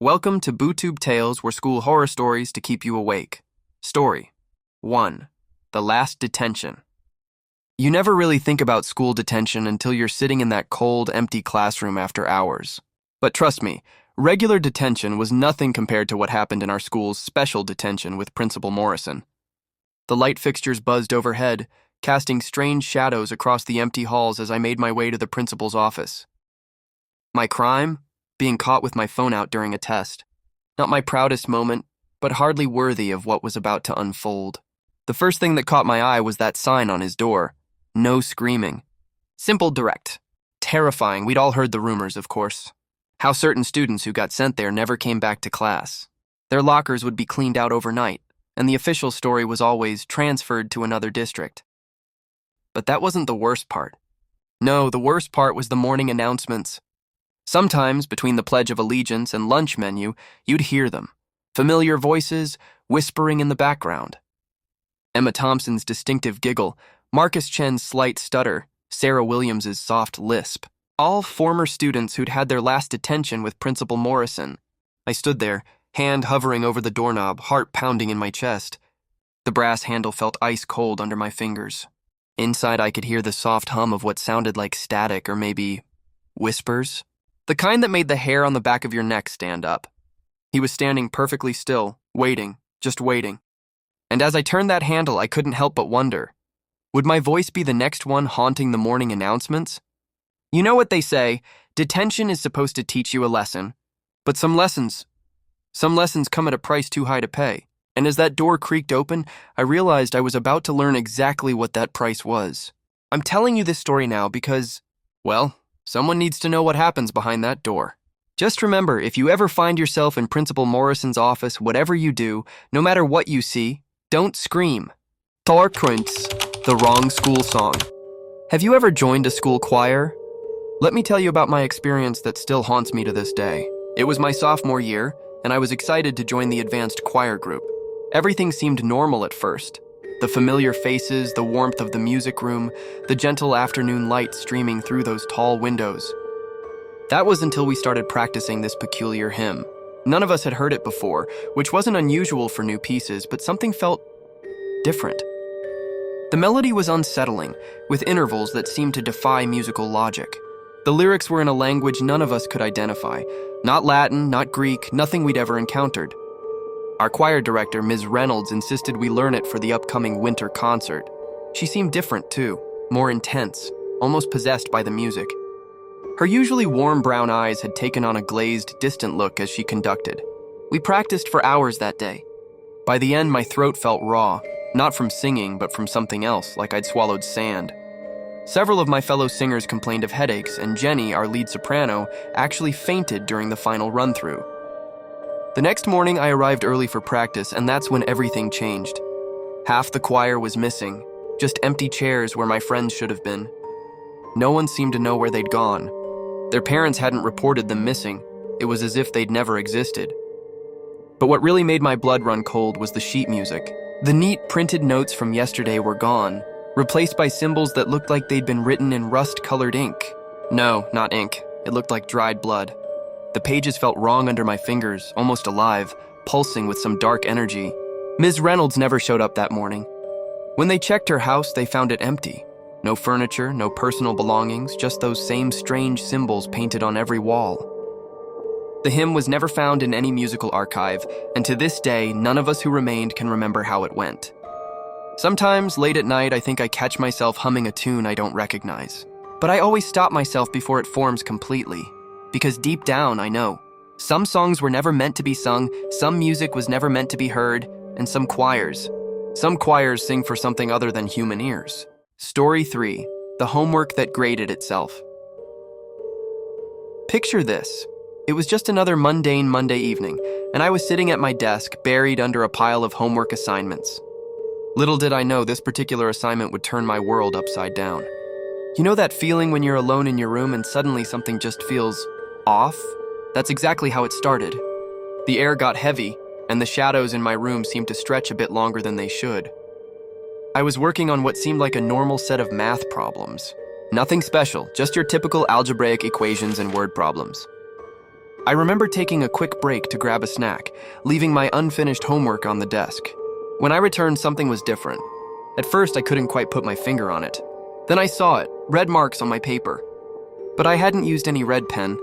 Welcome to BooTube Tales, where school horror stories to keep you awake. Story 1. The Last Detention. You never really think about school detention until you're sitting in that cold, empty classroom after hours. But trust me, regular detention was nothing compared to what happened in our school's special detention with Principal Morrison. The light fixtures buzzed overhead, casting strange shadows across the empty halls as I made my way to the principal's office. My crime? Being caught with my phone out during a test. Not my proudest moment, but hardly worthy of what was about to unfold. The first thing that caught my eye was that sign on his door. No screaming. Simple, direct. Terrifying. We'd all heard the rumors, of course. How certain students who got sent there never came back to class. Their lockers would be cleaned out overnight, and the official story was always transferred to another district. But that wasn't the worst part. No, the worst part was the morning announcements. Sometimes, between the Pledge of Allegiance and lunch menu, you'd hear them. Familiar voices, whispering in the background. Emma Thompson's distinctive giggle, Marcus Chen's slight stutter, Sarah Williams's soft lisp. All former students who'd had their last detention with Principal Morrison. I stood there, hand hovering over the doorknob, heart pounding in my chest. The brass handle felt ice cold under my fingers. Inside, I could hear the soft hum of what sounded like static or maybe whispers. The kind that made the hair on the back of your neck stand up. He was standing perfectly still, waiting, just waiting. And as I turned that handle, I couldn't help but wonder, would my voice be the next one haunting the morning announcements? You know what they say, detention is supposed to teach you a lesson, but some lessons come at a price too high to pay. And as that door creaked open, I realized I was about to learn exactly what that price was. I'm telling you this story now because, well, someone needs to know what happens behind that door. Just remember, if you ever find yourself in Principal Morrison's office, whatever you do, no matter what you see, don't scream. Handprints, the wrong school song. Have you ever joined a school choir? Let me tell you about my experience that still haunts me to this day. It was my sophomore year, and I was excited to join the advanced choir group. Everything seemed normal at first. The familiar faces, the warmth of the music room, the gentle afternoon light streaming through those tall windows. That was until we started practicing this peculiar hymn. None of us had heard it before, which wasn't unusual for new pieces, but something felt different. The melody was unsettling, with intervals that seemed to defy musical logic. The lyrics were in a language none of us could identify. Not Latin, not Greek, nothing we'd ever encountered. Our choir director, Ms. Reynolds, insisted we learn it for the upcoming winter concert. She seemed different, too, more intense, almost possessed by the music. Her usually warm brown eyes had taken on a glazed, distant look as she conducted. We practiced for hours that day. By the end, my throat felt raw, not from singing, but from something else, like I'd swallowed sand. Several of my fellow singers complained of headaches, and Jenny, our lead soprano, actually fainted during the final run-through. The next morning, I arrived early for practice, and that's when everything changed. Half the choir was missing, just empty chairs where my friends should have been. No one seemed to know where they'd gone. Their parents hadn't reported them missing. It was as if they'd never existed. But what really made my blood run cold was the sheet music. The neat printed notes from yesterday were gone, replaced by symbols that looked like they'd been written in rust-colored ink. No, not ink. It looked like dried blood. The pages felt wrong under my fingers, almost alive, pulsing with some dark energy. Ms. Reynolds never showed up that morning. When they checked her house, they found it empty. No furniture, no personal belongings, just those same strange symbols painted on every wall. The hymn was never found in any musical archive, and to this day, none of us who remained can remember how it went. Sometimes, late at night, I think I catch myself humming a tune I don't recognize. But I always stop myself before it forms completely. Because deep down, I know. Some songs were never meant to be sung, some music was never meant to be heard, and some choirs sing for something other than human ears. Story 3. The homework that graded itself. Picture this. It was just another mundane Monday evening, and I was sitting at my desk, buried under a pile of homework assignments. Little did I know this particular assignment would turn my world upside down. You know that feeling when you're alone in your room and suddenly something just feels off? That's exactly how it started. The air got heavy, and the shadows in my room seemed to stretch a bit longer than they should. I was working on what seemed like a normal set of math problems. Nothing special, just your typical algebraic equations and word problems. I remember taking a quick break to grab a snack, leaving my unfinished homework on the desk. When I returned, something was different. At first, I couldn't quite put my finger on it. Then I saw it, red marks on my paper. But I hadn't used any red pen.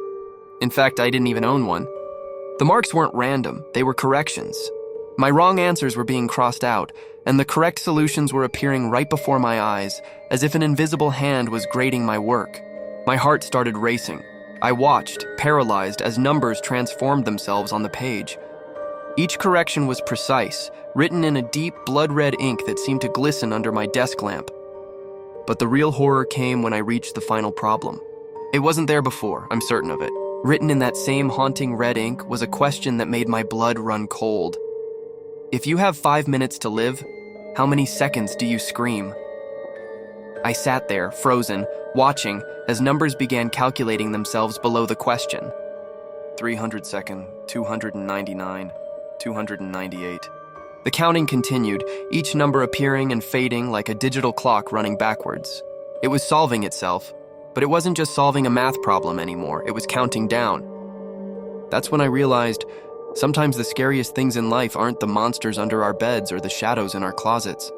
In fact, I didn't even own one. The marks weren't random, they were corrections. My wrong answers were being crossed out, and the correct solutions were appearing right before my eyes, as if an invisible hand was grading my work. My heart started racing. I watched, paralyzed, as numbers transformed themselves on the page. Each correction was precise, written in a deep, blood-red ink that seemed to glisten under my desk lamp. But the real horror came when I reached the final problem. It wasn't there before, I'm certain of it. Written in that same haunting red ink was a question that made my blood run cold. If you have 5 minutes to live, how many seconds do you scream? I sat there, frozen, watching as numbers began calculating themselves below the question. 300 second, 299, 298. The counting continued, each number appearing and fading like a digital clock running backwards. It was solving itself, but it wasn't just solving a math problem anymore, it was counting down. That's when I realized sometimes the scariest things in life aren't the monsters under our beds or the shadows in our closets.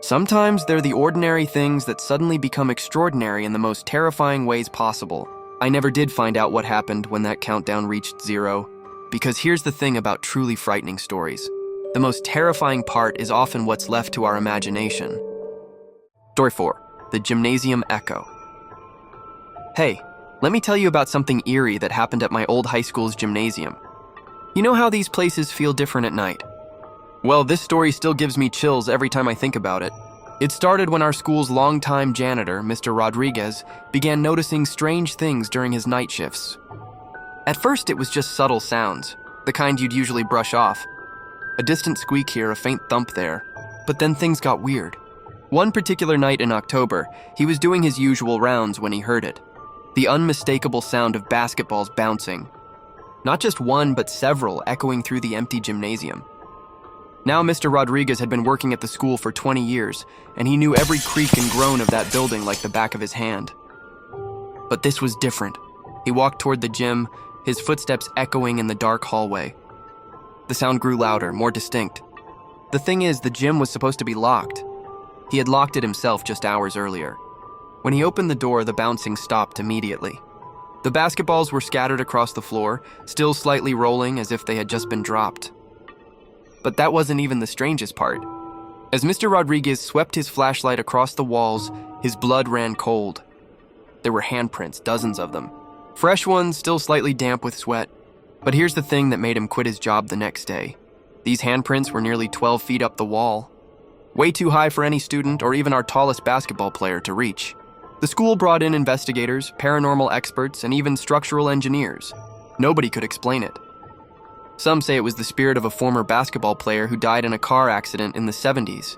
Sometimes they're the ordinary things that suddenly become extraordinary in the most terrifying ways possible. I never did find out what happened when that countdown reached 0, because here's the thing about truly frightening stories. The most terrifying part is often what's left to our imagination. Story 4, the Gymnasium Echo. Hey, let me tell you about something eerie that happened at my old high school's gymnasium. You know how these places feel different at night? Well, this story still gives me chills every time I think about it. It started when our school's longtime janitor, Mr. Rodriguez, began noticing strange things during his night shifts. At first, it was just subtle sounds, the kind you'd usually brush off. A distant squeak here, a faint thump there. But then things got weird. One particular night in October, he was doing his usual rounds when he heard it. The unmistakable sound of basketballs bouncing. Not just one, but several, echoing through the empty gymnasium. Now Mr. Rodriguez had been working at the school for 20 years, and he knew every creak and groan of that building like the back of his hand. But this was different. He walked toward the gym, his footsteps echoing in the dark hallway. The sound grew louder, more distinct. The thing is, the gym was supposed to be locked. He had locked it himself just hours earlier. When he opened the door, the bouncing stopped immediately. The basketballs were scattered across the floor, still slightly rolling as if they had just been dropped. But that wasn't even the strangest part. As Mr. Rodriguez swept his flashlight across the walls, his blood ran cold. There were handprints, dozens of them. Fresh ones, still slightly damp with sweat. But here's the thing that made him quit his job the next day. These handprints were nearly 12 feet up the wall. Way too high for any student or even our tallest basketball player to reach. The school brought in investigators, paranormal experts, and even structural engineers. Nobody could explain it. Some say it was the spirit of a former basketball player who died in a car accident in the 70s.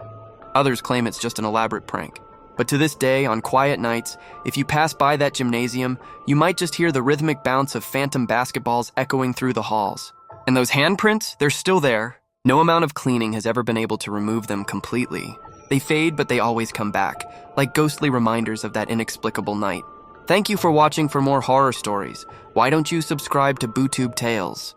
Others claim it's just an elaborate prank. But to this day, on quiet nights, if you pass by that gymnasium, you might just hear the rhythmic bounce of phantom basketballs echoing through the halls. And those handprints, they're still there. No amount of cleaning has ever been able to remove them completely. They fade, but they always come back, like ghostly reminders of that inexplicable night. Thank you for watching. For more horror stories, why don't you subscribe to BooTube Tales?